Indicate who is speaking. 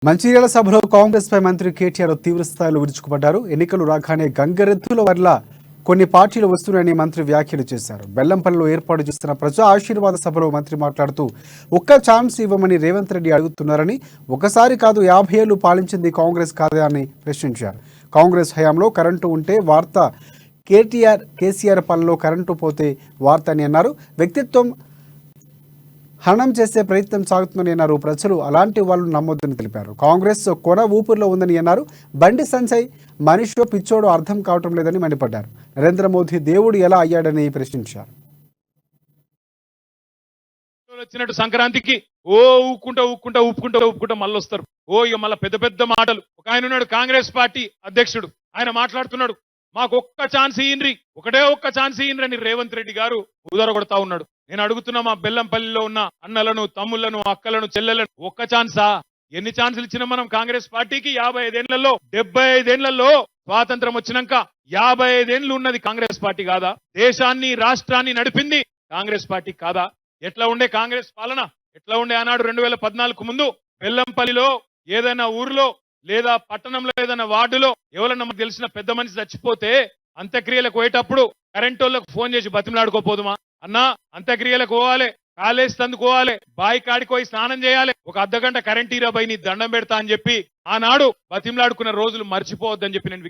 Speaker 1: మంచిర్యాల సభలో కాంగ్రెస్ పై మంత్రి కేటీఆర్ తీవ్ర స్థాయిలో విరుచుకుపడ్డారు. ఎన్నికలు రాగానే గంగరెద్దుల వల్ల కొన్ని పార్టీలు వస్తున్నాయని మంత్రి వ్యాఖ్యలు చేశారు. బెల్లంపల్లిలో ఏర్పాటు చేస్తున్న ప్రజా ఆశీర్వాద సభలో మంత్రి మాట్లాడుతూ ఒక్క ఛాన్స్ ఇవ్వమని రేవంత్ రెడ్డి అడుగుతున్నారని, ఒకసారి కాదు 50 ఏళ్లు పాలించింది కాంగ్రెస్ కాదా అని ప్రశ్నించారు. కాంగ్రెస్ హయాంలో కరెంటు ఉంటే వార్త, కేసీఆర్ పాలనలో కరెంటు పోతే వార్త అని అన్నారు. వ్యక్తిత్వం హననం చేసే ప్రయత్నం సాగుతుందని అన్నారు. ప్రజలు అలాంటి వాళ్ళు నమ్మొద్దని తెలిపారు. కాంగ్రెస్ కొన ఊపిరిలో ఉందని అన్నారు. బండి సంజయ్ మనిషో పిచ్చోడో అర్థం కావటం లేదని మండిపడ్డారు. నరేంద్ర మోదీ దేవుడు ఎలా అయ్యాడని ప్రశ్నించారు.
Speaker 2: వచ్చినట్టు సంక్రాంతికి ఊపుకుంటా మళ్ళొస్తారు. ఇక మళ్ళీ పెద్ద పెద్ద మాటలు. ఒక ఆయన ఉన్నాడు, కాంగ్రెస్ పార్టీ అధ్యక్షుడు. ఆయన మాట్లాడుతున్నాడు, మాకు ఒక్క ఛాన్స్ ఇయ్యండి, ఒక్క ఛాన్స్ ఇయ్యండి అని రేవంత్ రెడ్డి గారు ఉదర కొడతా ఉన్నాడు. నేను అడుగుతున్నా, మా బెల్లంపల్లిలో ఉన్న అన్నలను, తమ్ముళ్లను, అక్కలను, చెల్లెలను ఒక్క ఛాన్సా? ఎన్ని ఛాన్సులు ఇచ్చినా మనం కాంగ్రెస్ పార్టీకి? 55 ఏళ్లలో 75 ఏళ్లలో స్వాతంత్రం వచ్చినాక 55 ఏళ్లు ఉన్నది కాంగ్రెస్ పార్టీ కాదా? దేశాన్ని, రాష్ట్రాన్ని నడిపింది కాంగ్రెస్ పార్టీ కాదా? ఎట్లా ఉండే కాంగ్రెస్ పాలన? ఎట్లా ఉండే ఆనాడు 2014 ముందు? బెల్లంపల్లిలో ఏదైనా ఊరిలో లేదా పట్టణంలో ఏదైనా వార్డులో ఎవరన్నా మనకు తెలిసిన పెద్ద మనిషి చచ్చిపోతే అంత్యక్రియలకు పోయేటప్పుడు కరెంట్ వాళ్ళకు ఫోన్ చేసి బతిమలాడుకోపోదుమా? అన్నా, అంత్యక్రియలకు పోవాలి, కాలేజ్ తందుకోవాలి, బాయి కాడికి పోయి స్నానం చేయాలి, ఒక అర్ధగంట కరెంట్ ఇరా బై నీ దండం పెడతా అని చెప్పి ఆనాడు బతిమలాడుకున్న రోజులు మర్చిపోవద్దని చెప్పి నేను